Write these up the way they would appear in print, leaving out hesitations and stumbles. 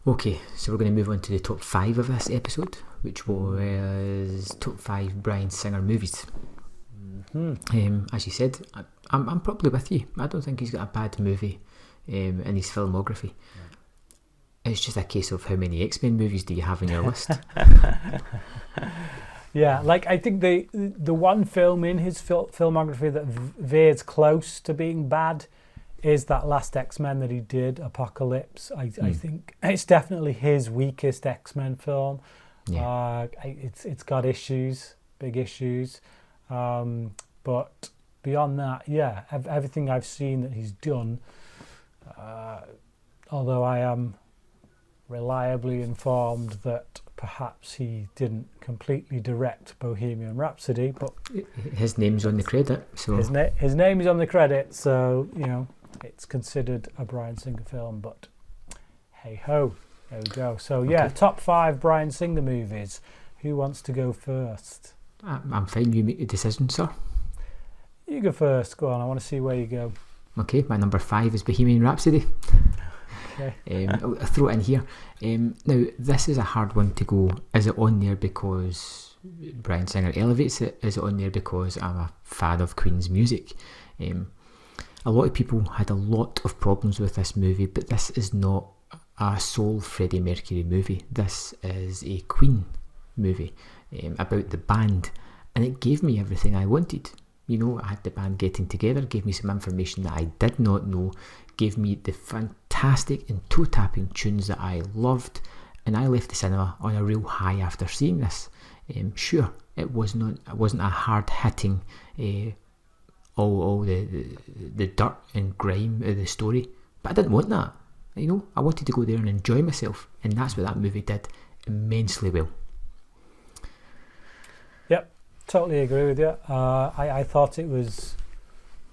Okay, so we're going to move on to the top 5 of this episode, which was top 5 Bryan Singer movies. As you said, I'm probably with you. I don't think he's got a bad movie in his filmography. It's just a case of how many X-Men movies do you have on your list? Yeah, like I think the one film in his filmography that veers close to being bad is that last X-Men that he did, Apocalypse. I think it's definitely his weakest X-Men film. Yeah. It's got issues, big issues. But beyond that, yeah, everything I've seen that he's done, although I am reliably informed that perhaps he didn't completely direct Bohemian Rhapsody, but his name's on the credit. So his name is on the credit, so you know it's considered a Bryan Singer film. But hey ho, there we go. So yeah, okay. Top 5 Bryan Singer movies. Who wants to go first? I'm fine. You make the decision, sir. You go first. Go on. I want to see where you go. Okay, my number 5 is Bohemian Rhapsody. Okay. I'll throw it in here. Now, this is a hard one to go. Is it on there because Bryan Singer elevates it? Is it on there because I'm a fan of Queen's music? A lot of people had a lot of problems with this movie, but this is not a sole Freddie Mercury movie. This is a Queen movie about the band, and it gave me everything I wanted. You know, I had the band getting together, gave me some information that I did not know, gave me the fantastic and toe-tapping tunes that I loved, and I left the cinema on a real high after seeing this. Sure, it wasn't a hard-hitting, all the dirt and grime of the story, but I didn't want that. You know, I wanted to go there and enjoy myself, and that's what that movie did immensely well. Yep. Totally agree with you. I thought it was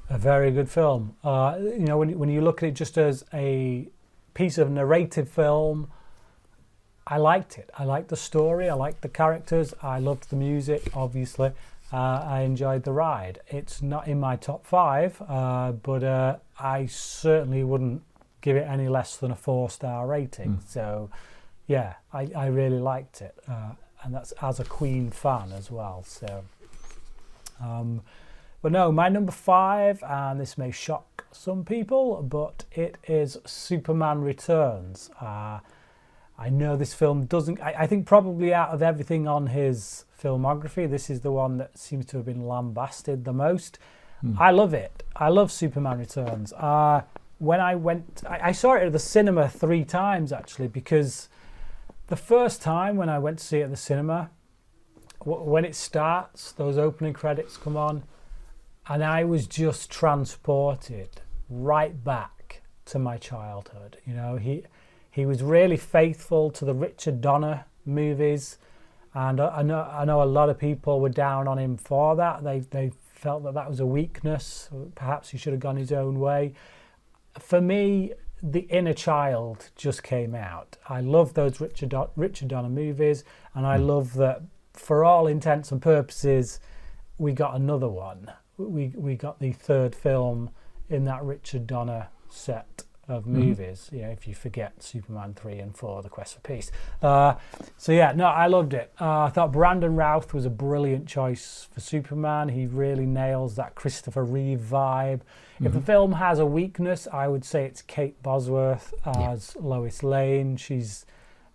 a very good film. You know, when you look at it just as a piece of narrative film, I liked it. I liked the story. I liked the characters. I loved the music, obviously. I enjoyed the ride. It's not in my top 5, but I certainly wouldn't give it any less than a 4-star rating. So, yeah, I really liked it. And that's as a Queen fan as well. So, but no, my number 5, and this may shock some people, but it is Superman Returns. I know this film doesn't. I think probably out of everything on his filmography, this is the one that seems to have been lambasted the most. I love it. I love Superman Returns. When I saw it at the cinema 3 times actually, because the first time when I went to see it at the cinema, when it starts, those opening credits come on, and I was just transported right back to my childhood. You know, he was really faithful to the Richard Donner movies, and I know a lot of people were down on him for that. They felt that was a weakness. Perhaps he should have gone his own way. For me, the inner child just came out. I love those Richard Donner movies, and I love that for all intents and purposes we got another one. We got the 3rd film in that Richard Donner set of movies, you know, if you forget Superman 3 and 4, The Quest for Peace. So yeah, no, I loved it. I thought Brandon Routh was a brilliant choice for Superman. He really nails that Christopher Reeve vibe. If the film has a weakness, I would say it's Kate Bosworth as Lois Lane. She's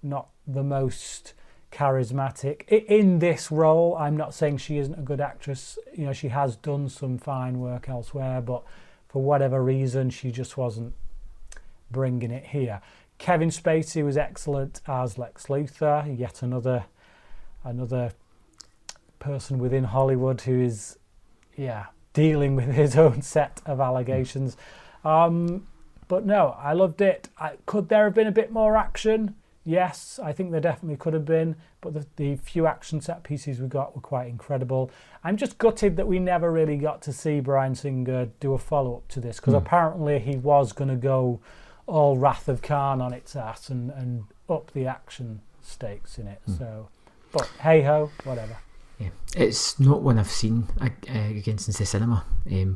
not the most charismatic in this role. I'm not saying she isn't a good actress. You know, she has done some fine work elsewhere, but for whatever reason, she just wasn't bringing it here. Kevin Spacey was excellent as Lex Luthor, yet another person within Hollywood who is, dealing with his own set of allegations. But no, I loved it. Could there have been a bit more action? Yes, I think there definitely could have been, but the few action set pieces we got were quite incredible. I'm just gutted that we never really got to see Bryan Singer do a follow-up to this, because apparently he was going to go all Wrath of Khan on its ass and up the action stakes in it. So, but hey-ho, whatever. Yeah. It's not one I've seen again since the cinema,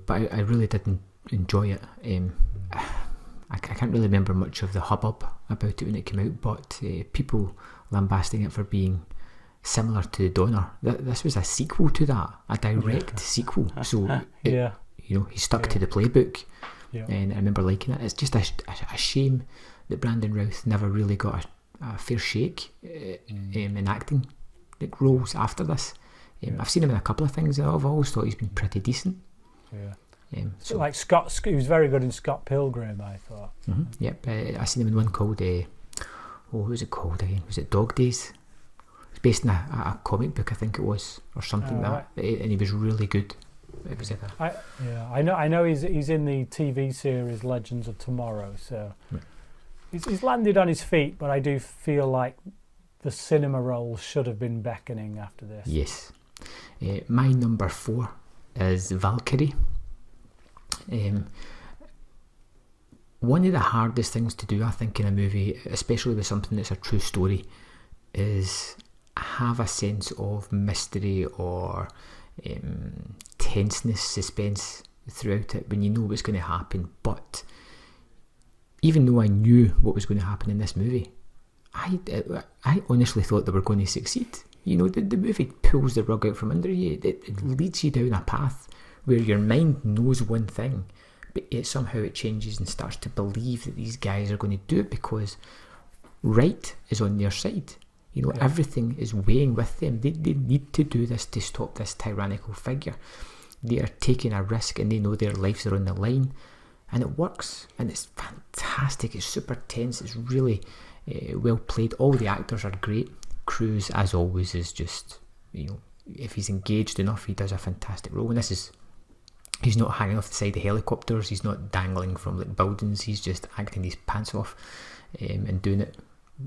but I really did enjoy it. I can't really remember much of the hubbub about it when it came out, but people lambasting it for being similar to Donner. This was a sequel to that, a direct sequel. So he stuck to the playbook, and I remember liking it. It's just a shame that Brandon Routh never really got a fair shake in acting roles after this. I've seen him in a couple of things that I've always thought he's been pretty decent. So like Scott, he was very good in Scott Pilgrim, I thought. Yep, I seen him in one called what was it called again? Was it Dog Days? It's based in a comic book, I think it was, or something like that. And he was really good. It was I know he's in the TV series Legends of Tomorrow, so he's landed on his feet. But I do feel like the cinema role should have been beckoning after this. Yes. My number 4 is Valkyrie. One of the hardest things to do, I think, in a movie, especially with something that's a true story, is have a sense of mystery or tenseness, suspense throughout it when you know what's going to happen. But even though I knew what was going to happen in this movie, I honestly thought they were going to succeed. You know, the movie pulls the rug out from under you. It leads you down a path where your mind knows one thing, but yet somehow it changes and starts to believe that these guys are going to do it because right is on their side. You know, everything is weighing with them. They need to do this to stop this tyrannical figure. They are taking a risk and they know their lives are on the line, and it works, and it's fantastic. It's super tense. It's really well played. All the actors are great. Cruise, as always, is just, you know, if he's engaged enough, he does a fantastic role. And he's not hanging off the side of helicopters, he's not dangling from like buildings, he's just acting his pants off and doing it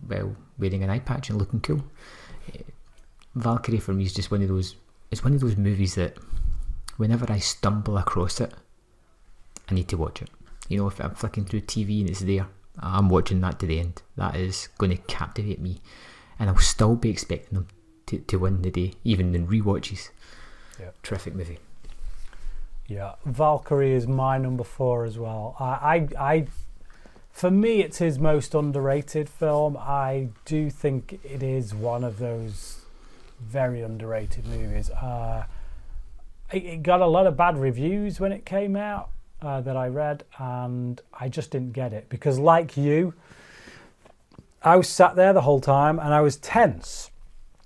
while wearing an eye patch and looking cool. Valkyrie for me is just one of those movies that whenever I stumble across it, I need to watch it. You know, if I'm flicking through TV and it's there, I'm watching that to the end. That is going to captivate me, and I'll still be expecting them to win the day, even in rewatches. Terrific movie. Yeah, Valkyrie is my number 4 as well. I for me, it's his most underrated film. I do think it is one of those very underrated movies. It got a lot of bad reviews when it came out that I read, and I just didn't get it because, like you, I was sat there the whole time and I was tense.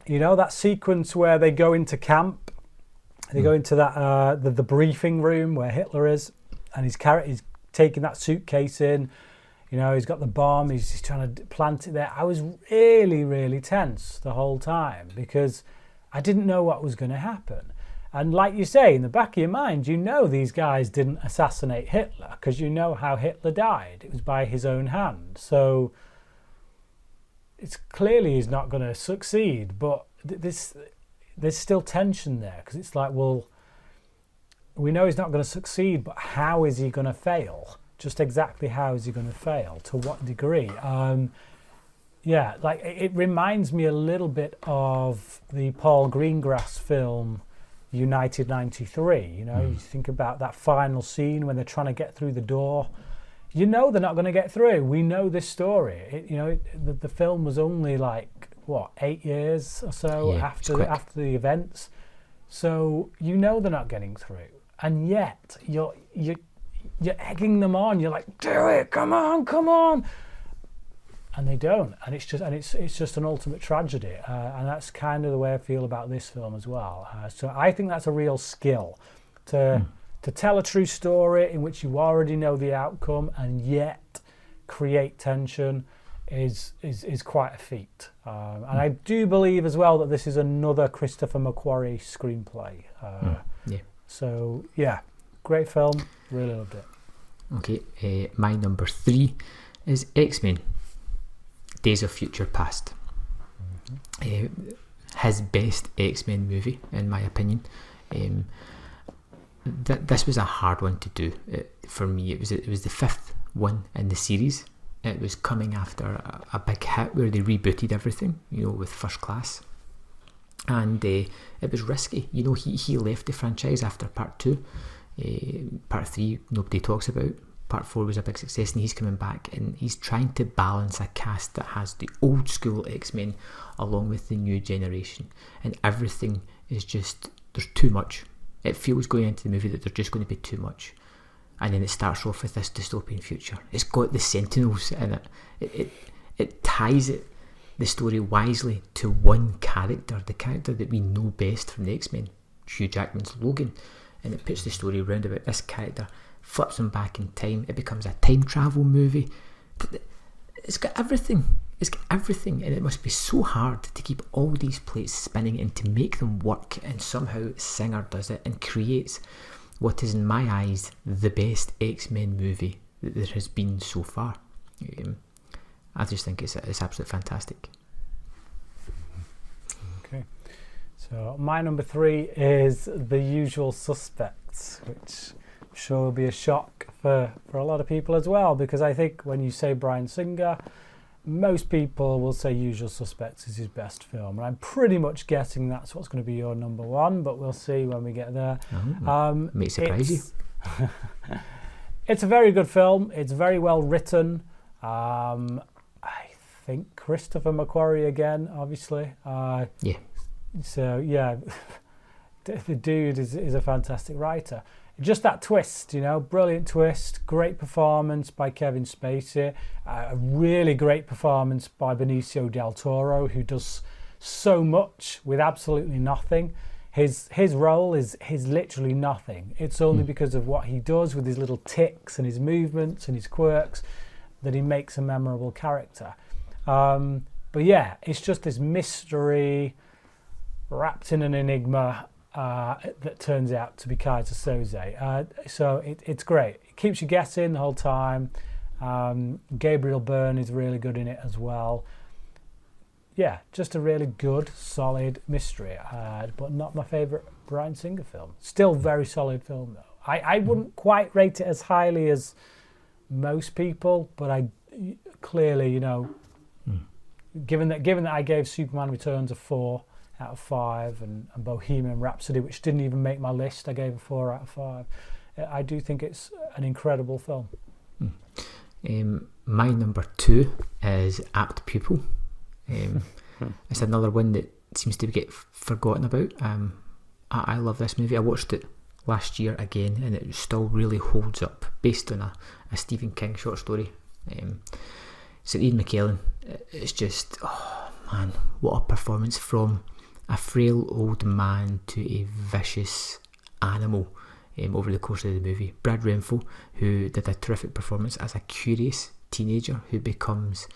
You know, that sequence where they go into camp, they go into that the briefing room where Hitler is, and he's taking that suitcase in. You know, he's got the bomb, he's trying to plant it there. I was really, really tense the whole time because I didn't know what was going to happen. And like you say, in the back of your mind, you know these guys didn't assassinate Hitler because you know how Hitler died. It was by his own hand. So it's clearly he's not going to succeed, but there's still tension there because it's like, well, we know he's not going to succeed, but how is he going to fail? Just exactly how is he going to fail? To what degree? Yeah, like it reminds me a little bit of the Paul Greengrass film United 93. You know, you think about that final scene when they're trying to get through the door. You know they're not going to get through. We know this story. The film was only like, what, 8 years or so after the events. So you know they're not getting through. And yet you're egging them on. You're like, do it, come on. And they don't, and it's just an ultimate tragedy, and that's kind of the way I feel about this film as well. So I think that's a real skill to tell a true story in which you already know the outcome and yet create tension is quite a feat. And I do believe as well that this is another Christopher McQuarrie screenplay. So yeah, great film, really loved it. Okay, my number 3 is X-Men. Days of Future Past. His best X-Men movie, in my opinion. This was a hard one to do for me. It was the 5th one in the series. It was coming after a big hit where they rebooted everything, you know, with First Class, and it was risky. You know, he left the franchise after part 2. Part 3 nobody talks about. Part 4 was a big success, and he's coming back, and he's trying to balance a cast that has the old school X-Men along with the new generation, and everything is just, there's too much. It feels going into the movie that there's just going to be too much, and then it starts off with this dystopian future. It's got the Sentinels in it. It ties the story wisely to one character, the character that we know best from the X-Men, Hugh Jackman's Logan, and it puts the story around about this character, flips him back in time. It becomes a time travel movie. It's got everything. And it must be so hard to keep all these plates spinning and to make them work, and somehow Singer does it and creates what is, in my eyes, the best X-Men movie that there has been so far. I just think it's absolutely fantastic. Okay, so my number 3 is The Usual Suspects, which I'm sure will be a shock for a lot of people as well, because I think when you say Bryan Singer, most people will say Usual Suspects is his best film, and I'm pretty much guessing that's what's going to be your number 1, but we'll see when we get there. May surprise you. It's a very good film. It's very well written. I think Christopher McQuarrie again, obviously. Yeah. So yeah, the dude is a fantastic writer. Just that twist, brilliant twist, great performance by Kevin Spacey, a really great performance by Benicio del Toro, who does so much with absolutely nothing. His role is literally nothing. It's only because of what he does with his little tics and his movements and his quirks that he makes a memorable character. But yeah, it's just this mystery wrapped in an enigma that turns out to be Kaiser Soze. So it's great. It keeps you guessing the whole time. Gabriel Byrne is really good in it as well. Yeah, just a really good, solid mystery, but not my favourite Bryan Singer film. Still very solid film though. I wouldn't quite rate it as highly as most people, but I clearly, given that I gave Superman Returns a 4 out of 5, and Bohemian Rhapsody, which didn't even make my list, I gave a 4 out of 5. I do think it's an incredible film. My number 2 is Apt Pupil. It's another one that seems to get forgotten about. I love this movie. I watched it last year again, and it still really holds up, based on a Stephen King short story. So Ian McKellen, it's just, oh man, what a performance, from a frail old man to a vicious animal over the course of the movie. Brad Renfro, who did a terrific performance as a curious teenager who becomes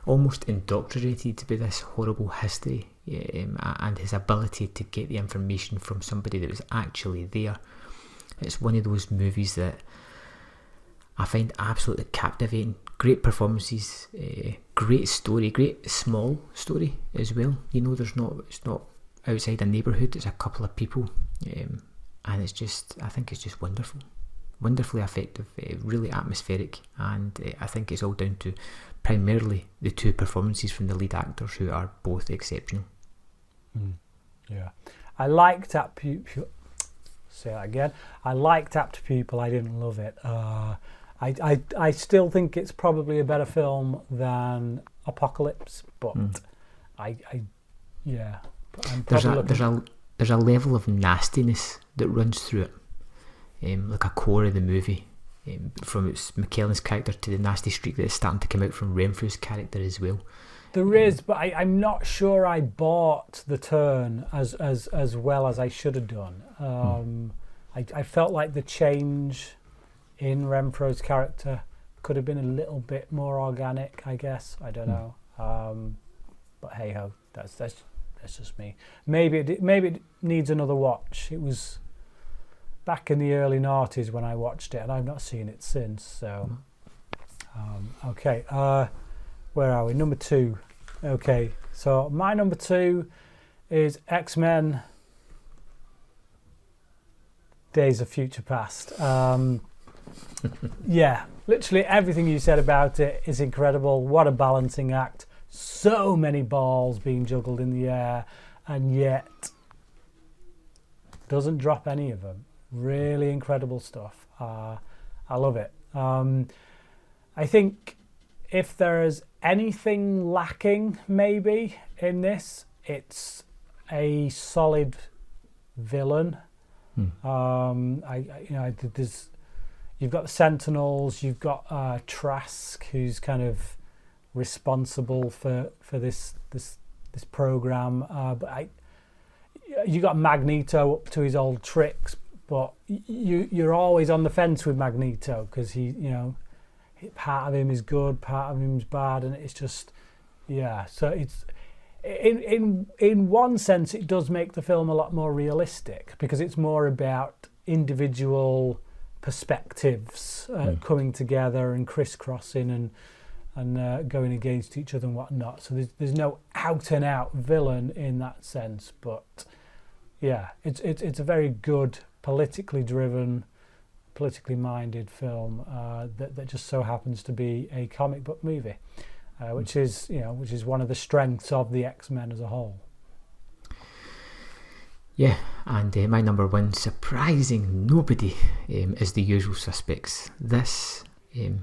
almost indoctrinated by this horrible history, and his ability to get the information from somebody that was actually there. It's one of those movies that I find absolutely captivating. Great performances, great story, great small story as well. It's not outside a neighbourhood, it's a couple of people, and I think it's just wonderful, wonderfully effective, really atmospheric, and I think it's all down to primarily the 2 performances from the lead actors, who are both exceptional. Yeah, I liked Apt Pupil. Say that again. I liked Apt Pupil. I didn't love it. I still think it's probably a better film than Apocalypse, but there's a level of nastiness that runs through it, like a core of the movie, from its McKellen's character to the nasty streak that is starting to come out from Renfrew's character as well. There is, but I'm not sure I bought the turn as well as I should have done. I felt like the change in Renfro's character could have been a little bit more organic, I guess. I don't know. But hey ho, that's just me. Maybe it needs another watch. It was back in the early 90s when I watched it, and I've not seen it since. So, okay. Where are we? Number 2. Okay, so my number 2 is X-Men Days of Future Past. Yeah, literally everything you said about it is incredible. What a balancing act. So many balls being juggled in the air, and yet doesn't drop any of them. Really incredible stuff. I love it. I think if there's anything lacking maybe in this, it's a solid villain. There's, you've got the Sentinels, you've got Trask, who's kind of responsible for this program, but you got Magneto up to his old tricks, but you're always on the fence with Magneto because he, part of him is good, part of him is bad, and it's just, so it's in one sense it does make the film a lot more realistic because it's more about individual perspectives coming together and crisscrossing and going against each other and whatnot. So there's no out and out villain in that sense, but it's a very good politically driven, politically minded film that just so happens to be a comic book movie, which is one of the strengths of the X-Men as a whole. Yeah, and my number one, surprising nobody, is The Usual Suspects. This is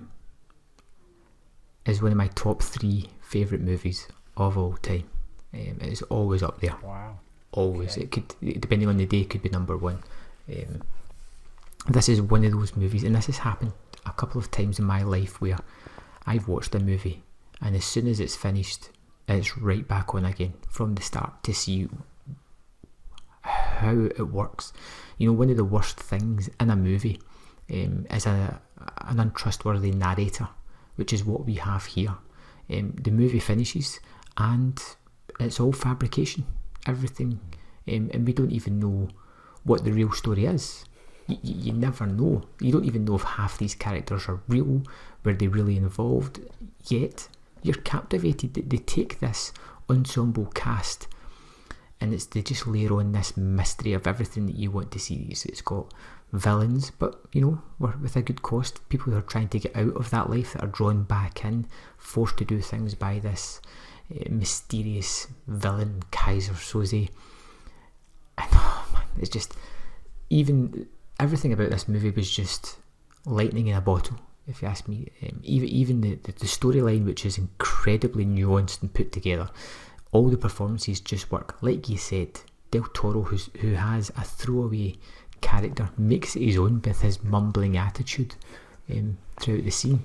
one of my top 3 favourite movies of all time. It's always up there. Wow. Always. Okay. It could, depending on the day, could be number 1. This is one of those movies, and this has happened a couple of times in my life where I've watched a movie and as soon as it's finished it's right back on again from the start to see how it works. One of the worst things in a movie is an untrustworthy narrator, which is what we have here. The movie finishes and it's all fabrication, everything, and we don't even know what the real story is. You never know. You don't even know if half these characters are real, were they really involved, yet you're captivated. They take this ensemble cast and they just layer on this mystery of everything that you want to see. It's got villains, but with a good cost, people who are trying to get out of that life, that are drawn back in, forced to do things by this mysterious villain, Kaiser Soze. And it's just, even everything about this movie was just lightning in a bottle, if you ask me. Even the storyline, which is incredibly nuanced and put together, all the performances just work. Like you said, Del Toro, who has a throwaway character, makes it his own with his mumbling attitude throughout the scene.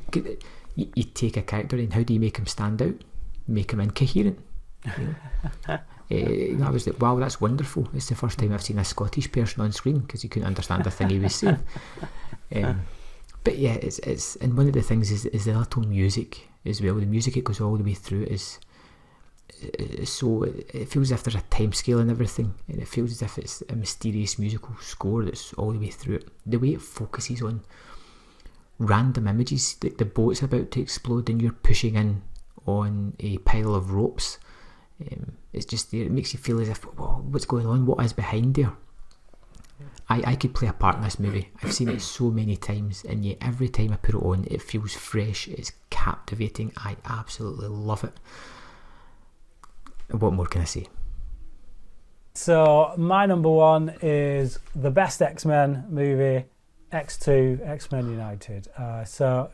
You take a character and how do you make him stand out? Make him incoherent. I was like, wow, that's wonderful. It's the first time I've seen a Scottish person on screen because he couldn't understand a thing he was saying. But yeah, it's and one of the things is the little music as well. The music, it goes all the way through, is so it feels as if there's a time scale and everything, and it feels as if it's a mysterious musical score that's all the way through it. The way it focuses on random images, like the boat's about to explode and you're pushing in on a pile of ropes. It's just there. It makes you feel as if, whoa, what's going on? What is behind there? I could play a part in this movie. I've seen it so many times, and yet every time I put it on, it feels fresh. It's captivating. I absolutely love it. What more can I say? So my number 1 is the best X-Men movie, X2, X-Men United. So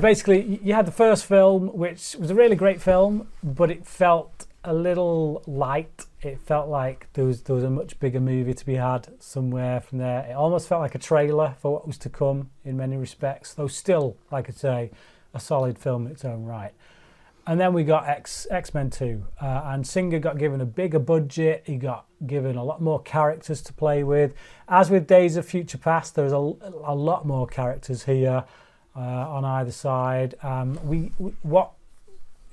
basically you had the first film, which was a really great film, but it felt a little light. It felt like there was a much bigger movie to be had somewhere from there. It almost felt like a trailer for what was to come in many respects, though still, like I say, a solid film in its own right. And then we got X-Men 2, and Singer got given a bigger budget. He got given a lot more characters to play with. As with Days of Future Past, there's a lot more characters here on either side.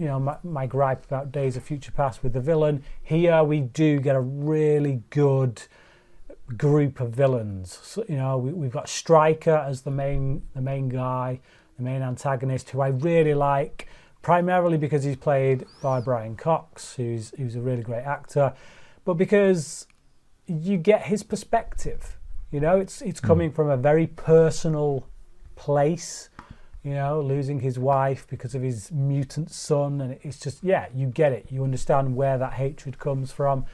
My gripe about Days of Future Past with the villain, here we do get a really good group of villains. So, we've got Stryker as the main guy, the main antagonist, who I really like, primarily because he's played by Brian Cox, who's a really great actor, but because you get his perspective. It's coming from a very personal place, losing his wife because of his mutant son, and it's just, you get it. You understand where that hatred comes from.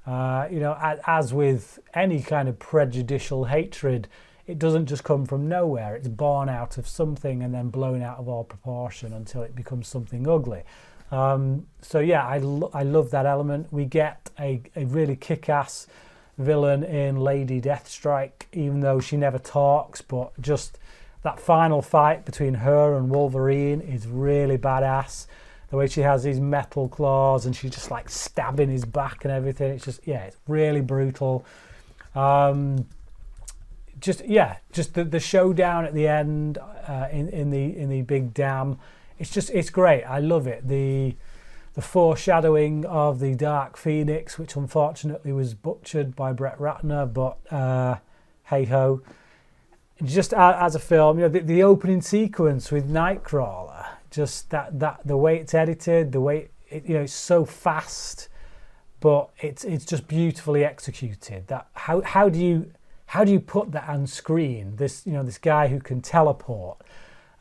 As with any kind of prejudicial hatred, it doesn't just come from nowhere. It's born out of something and then blown out of all proportion until it becomes something ugly. So yeah, I love that element. We get a really kick-ass villain in Lady Deathstrike, even though she never talks, but just that final fight between her and Wolverine is really badass. The way she has these metal claws and she's just like stabbing his back and everything. It's just, yeah, it's really brutal. Just the showdown at the end in the big dam. It's great. I love it. The foreshadowing of the Dark Phoenix, which unfortunately was butchered by Brett Ratner, but hey ho. Just as a film, the opening sequence with Nightcrawler, just that the way it's edited, the way it's so fast, but it's just beautifully executed. That how do you put that on screen? This guy who can teleport.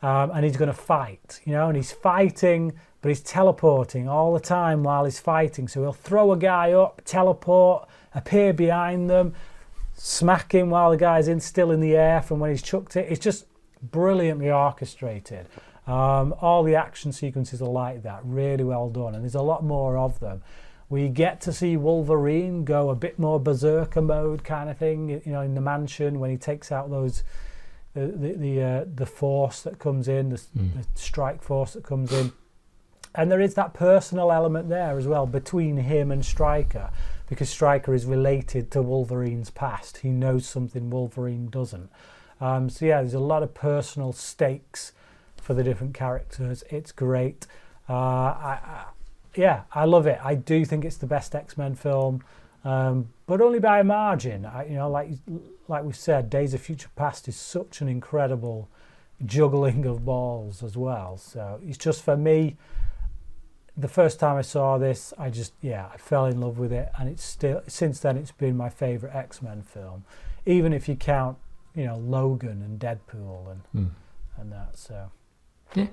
And he's going to fight, and he's fighting, but he's teleporting all the time while he's fighting. So he'll throw a guy up, teleport, appear behind them, smack him while the guy's still in the air from when he's chucked it. It's just brilliantly orchestrated. All the action sequences are like that, really well done, and there's a lot more of them. We get to see Wolverine go a bit more berserker mode kind of thing, in the mansion when he takes out those... The force that comes in, the strike force that comes in, and there is that personal element there as well between him and Stryker, because Stryker is related to Wolverine's past. He knows something Wolverine doesn't. So yeah, there's a lot of personal stakes for the different characters. It's great. I love it. I do think it's the best X-Men film. But only by a margin. Like we said, Days of Future Past is such an incredible juggling of balls as well. So it's just, for me, the first time I saw this, I fell in love with it, and it's still, since then, it's been my favourite X-Men film, even if you count, Logan and Deadpool and that. So yeah,